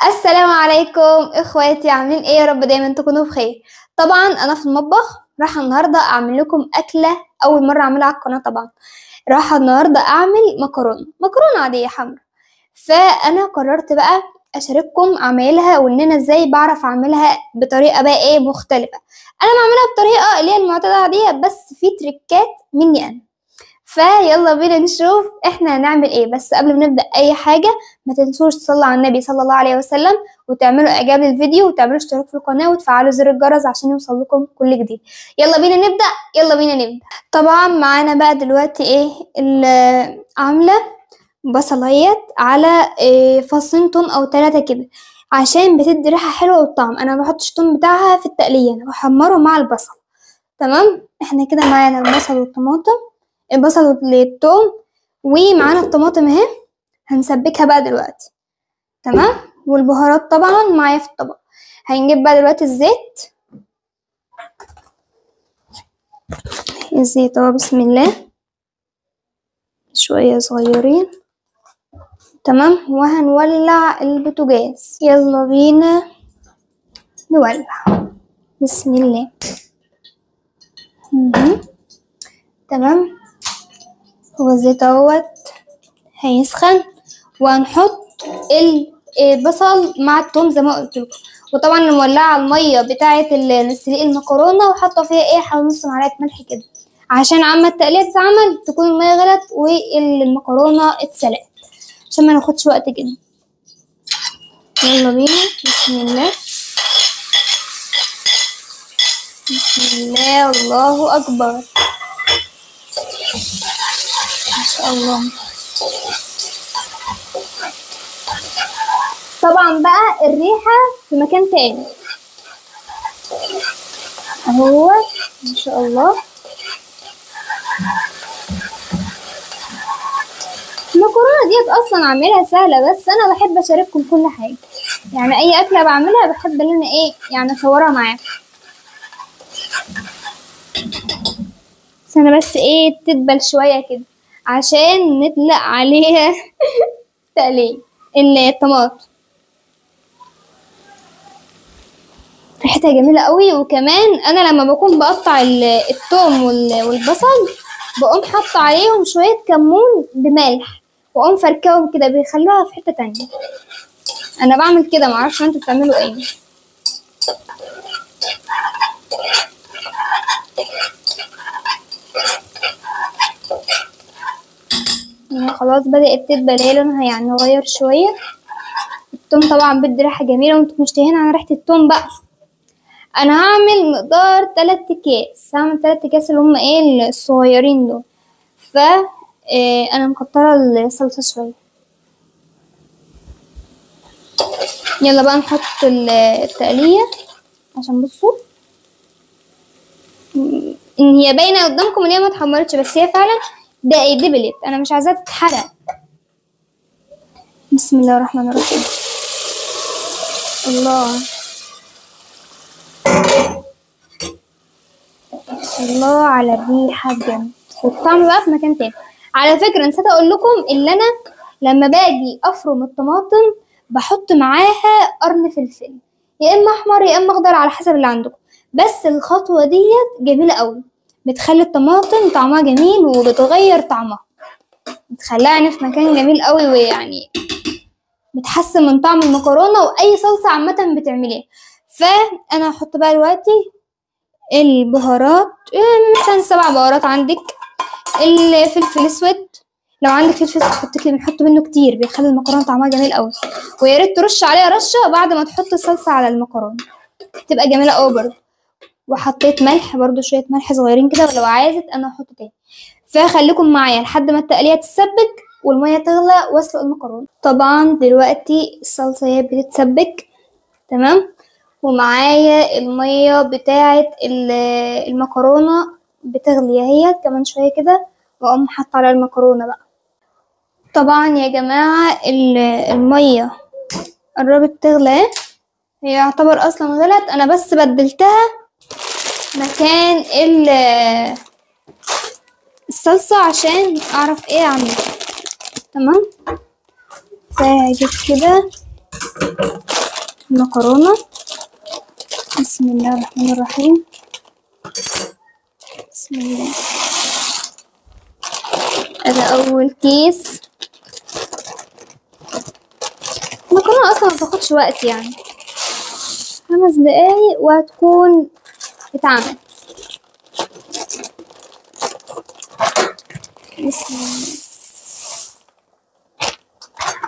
السلام عليكم اخواتي، عاملين ايه؟ يا رب دايما تكونوا بخير. طبعا انا في المطبخ رايحه النهارده اعمل لكم اكله اول مره اعملها على القناه. طبعا رايحه النهارده اعمل مكرونه عاديه حمرا. فانا قررت بقى اشارككم اعملها وان انا ازاي بعرف اعملها بطريقه بقى ايه مختلفه. انا بعملها بطريقه اللي هي المعتاده عاديه، بس في تريكات مني انا. فيلا بينا نشوف احنا هنعمل ايه. بس قبل ما نبدأ اي حاجة ما تنسوش تصلوا على النبي صلى الله عليه وسلم، وتعملوا اعجاب للفيديو، وتعملوا اشتراك في القناة، وتفعلوا زر الجرس عشان يوصل لكم كل جديد. يلا بينا نبدأ. يلا بينا نبدأ. طبعا معانا بقى دلوقتي ايه عاملة بصلايات على فصين توم او 3 كده، عشان بتدي ريحة حلوة والطعم. انا ما بحطش التوم بتاعها في التقلية، انا بحمره مع البصل. تمام، احنا كده معانا البصل والطماطم، البصل والثوم، ومعانا الطماطم اهي. هنسبكها بقى دلوقتي. تمام، والبهارات طبعا معايا في الطبق. هنجيب بقى دلوقتي الزيت اهو، بسم الله، شوية صغيرين. تمام، وهنولع البوتاجاز. يلا بينا نولع، بسم الله. تمام، هو الزيت اهوت هيسخن، وهنحط البصل مع الثوم زي ما قلت لكم. وطبعا مولعه الميه بتاعه سلق المكرونه، وحاطه فيها ايه حوالي نص معلقه ملح كده، عشان عما التقليه تتعمل تكون الميه غلت والمكرونه اتسلقت، عشان ما ناخدش وقت كده. يلا بينا، بسم الله بسم الله، الله اكبر، ما شاء الله. طبعا بقى الريحه في مكان تاني اهو، ما شاء الله. المكرونه ديت اصلا اعملها سهله، بس انا بحب اشارككم كل حاجه. يعني اي اكله بعملها بحب ان انا ايه يعني اصورها معاكم. بس انا بس ايه تدبل شويه كده عشان نطلق عليها تقليه الطماطم. ريحتها جميله قوي. وكمان انا لما بكون بقطع الثوم والبصل، بقوم حاطه عليهم شويه كمون بملح، واقوم فركاهم كده، بيخلوها في حته تانية. انا بعمل كده، معرفش انتوا بتعملوا ايه. خلاص بدأت تدبل، هي لونها يعني غير شوية. التوم طبعا بدي ريحة جميلة، وانتم مشتهين على ريحة التوم بقى. انا هعمل مقدار 3 اكياس، هعمل 3 اكياس اللي هم ايه الصغيرين دول. ف انا مكترة الصلصة شوية. يلا بقى نحط التقلية، عشان بصوا ان هي باينة قدامكم ان هي ما اتحمرتش، بس هي فعلا ده دبلت، انا مش عايزاها تتحرق. بسم الله الرحمن الرحيم. الله الله على الريحة بجد، والطعم بقى في مكان تاني. على فكرة نسيت اقول لكم ان انا لما باجي افرم الطماطم بحط معاها قرن فلفل، يا اما احمر يا اما اخضر على حسب اللي عندكم. بس الخطوة ديت جميلة قوي، بتخلي الطماطم طعمها جميل وبتغير طعمها، بتخليها يعني في مكان جميل قوي، ويعني بتحسن من طعم المكرونة واي صلصة عامة بتعمليها. فانا هحط بقى دلوقتي البهارات، مثلا 7 بهارات عندك. الفلفل اسود، لو عندك فلفل اسود بنحط منه كتير، بيخلي المكرونه طعمها جميل قوي. ويا ريت ترش عليها رشه بعد ما تحط الصلصه على المكرونه، تبقى جميله قوي برضه. وحطيت ملح برضه، شويه ملح صغيرين كده، ولو عايزه انا هحط تاني. فخليكم معايا لحد ما التقليه تتسبك والميه تغلى واسلق المكرونه. طبعا دلوقتي الصلصه هي بتتسبك، تمام، ومعايا المية بتاعة المكرونة بتغلي اهي كمان شوية كده، واقوم حاطة على المكرونة بقى. طبعا يا جماعة المية قربت تغلى، هي يعتبر اصلا غلت، انا بس بدلتها مكان الصلصة عشان اعرف ايه اعمل. تمام، فهجيب كده المكرونة. بسم الله الرحمن الرحيم. بسم الله. ده أول كيس. المكرونة أصلا ما بتاخدش وقت، يعني 5 دقايق وهتكون اتعملت. بسم الله.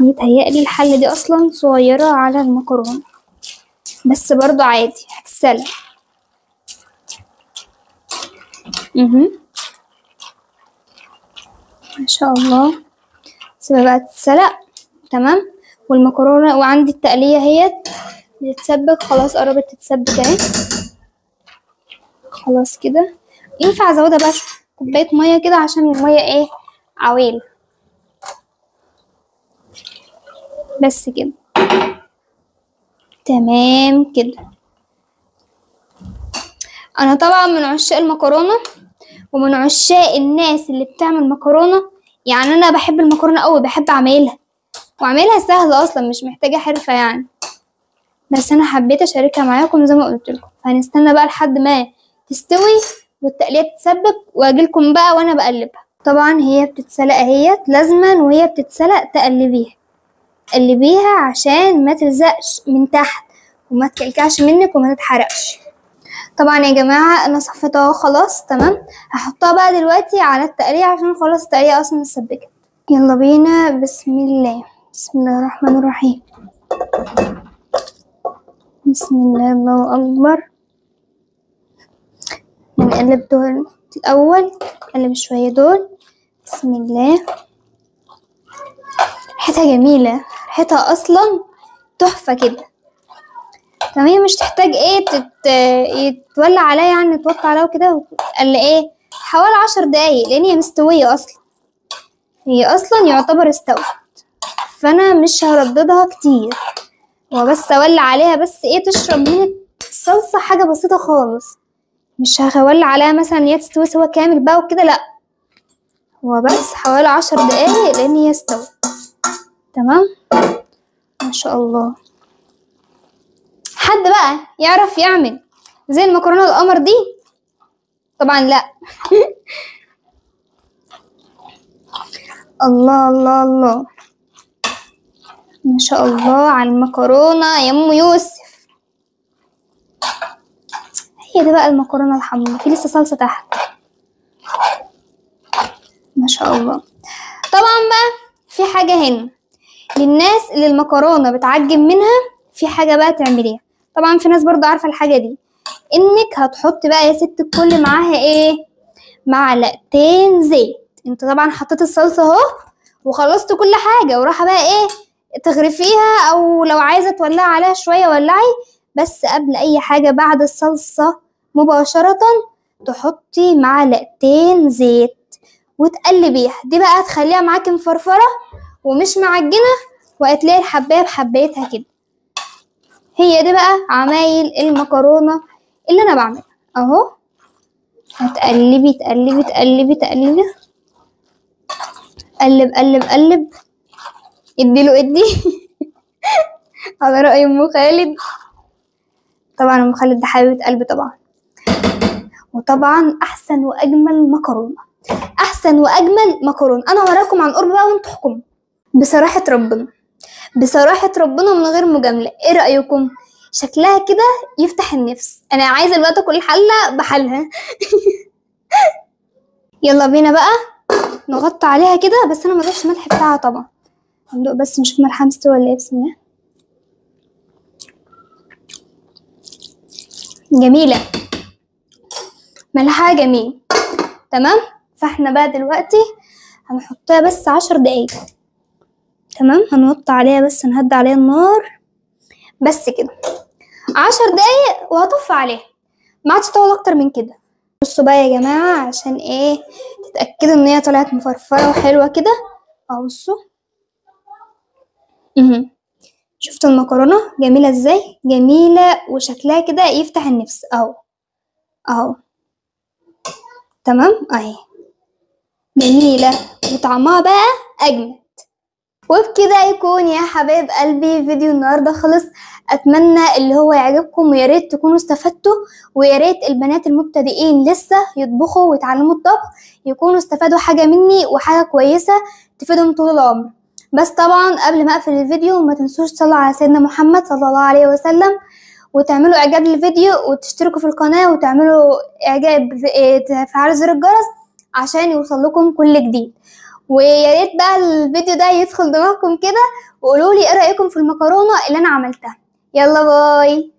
يتهيألي الحلة دي أصلا صغيرة على المكرونة، بس برضو عادي هتتسلق. ما شاء الله. سيبها بقى تتسلق. تمام. والمكرونة وعندي التقلية اهيت بتتسبك، خلاص قربت تتسبك اهي. خلاص كده. ينفع ازودها بس كوباية مية كده عشان المية ايه عويل، بس كده. تمام كده. انا طبعا من عشاق المكرونة ومن عشاق الناس اللي بتعمل مكرونة، يعني انا بحب المكرونة قوي، بحب اعملها، وعملها سهلة اصلا مش محتاجة حرفة يعني، بس انا حبيت اشاركها معاكم زي ما قلت لكم. فهنستنى بقى لحد ما تستوي والتقلية تتسبك واجيلكم بقى وانا بقلبها. طبعا هي بتتسلق اهيت، لازما وهي بتتسلق قلبيها عشان ما تلزقش من تحت وما تكلكعش منك وما تتحرقش. طبعا يا جماعة انا صفيتها خلاص. تمام. هحطها بقى دلوقتي على التقلية عشان خلاص التقلية اصلا اتسبكت. يلا بينا. بسم الله. بسم الله الرحمن الرحيم. بسم الله. الله اكبر. نقلب دول الاول، نقلب شوية دول. بسم الله. ريحتها جميلة، ريحتها اصلا تحفة كده. تمام. هي مش تحتاج ايه يتولع عليها، يعني توطي عليها وكده، قال ايه حوالي 10 دقايق لان هي مستوية اصلا، هي اصلا يعتبر استوت، فانا مش هرددها كتير، وبس اولع عليها بس ايه تشرب من الصلصة حاجة بسيطة خالص، مش هولع عليها مثلا هي تستوي سوا كامل بقى وكده، لا، هو بس حوالي 10 دقايق لان هي استوت. تمام. ما شاء الله. حد بقى يعرف يعمل زي المكرونة القمر دي؟ طبعا لا. الله الله الله. ما شاء الله على المكرونة يا ام يوسف. هي دي بقى المكرونة الحمراء، في لسه صلصة تحت. ما شاء الله. طبعا بقى في حاجة هنا للناس اللي المكرونة بتعجن منها، في حاجة بقى تعمليها. طبعا في ناس برضو عارفة الحاجة دي، انك هتحط بقى يا ست الكل معاها ايه، معلقتين زيت. انت طبعا حطيت الصلصة اهو وخلصت كل حاجة، وراح بقى ايه تغرفيها، او لو عايزة تولعي عليها شوية ولعي، بس قبل اي حاجة بعد الصلصة مباشرة تحطي معلقتين زيت وتقلبيها. دي بقى هتخليها معاكي مفرفرة ومش معجنة، وهتلاقي الحباية بحبايتها كده. هي دي بقى عمايل المكرونة اللي انا بعملها اهو. هتقلبي تقلبي تقلبي تقلبي، قلب قلب قلب، اديله ادي. على رأي ام خالد. طبعا ام خالد ده حبيبة قلبي طبعا. وطبعا احسن واجمل مكرونة، احسن واجمل مكرونة انا وراكم عن قرب بقى وانتوا احكموا. بصراحة ربنا، بصراحة ربنا من غير مجاملة، ايه رأيكم؟ شكلها كده يفتح النفس. انا عايزة الوقت كل حلة بحالها. يلا بينا بقى نغطي عليها كده، بس انا ما ضفتش الملح بتاعها طبعا. هندوق بس نشوف ملحها مستوي ولا ايه. بسم الله. جميلة، ملحها جميل. تمام. فاحنا بقى دلوقتي هنحطها بس 10 دقايق. تمام. هنوطي عليها بس، نهدي عليها النار بس كده 10 دقايق وهطفي عليها، ما عادش تطول اكتر من كده. بصوا بقى يا جماعة عشان ايه تتأكدوا ان هي طلعت مفرفرة وحلوة كده اهو. بصوا شفتوا المكرونة جميلة ازاي؟ جميلة وشكلها كده يفتح النفس اهو اهو. تمام اهي جميلة، وطعمها بقى اجمل. وبكده يكون يا حبايب قلبي فيديو النهارده خلص. اتمنى اللي هو يعجبكم، ويا ريت تكونوا استفدتوا، ويا ريت البنات المبتدئين لسه يطبخوا ويتعلموا الطبخ يكونوا استفادوا حاجه مني وحاجه كويسه تفيدهم طول العمر. بس طبعا قبل ما اقفل الفيديو ما تنسوش تصلوا على سيدنا محمد صلى الله عليه وسلم، وتعملوا اعجاب للفيديو، وتشتركوا في القناه، وتعملوا اعجاب، تفعلوا زر الجرس عشان يوصل لكم كل جديد. ويا ريت بقى الفيديو ده يدخل دماغكم كده، وقولوا لي ايه رايكم في المكرونه اللي انا عملتها. يلا باي.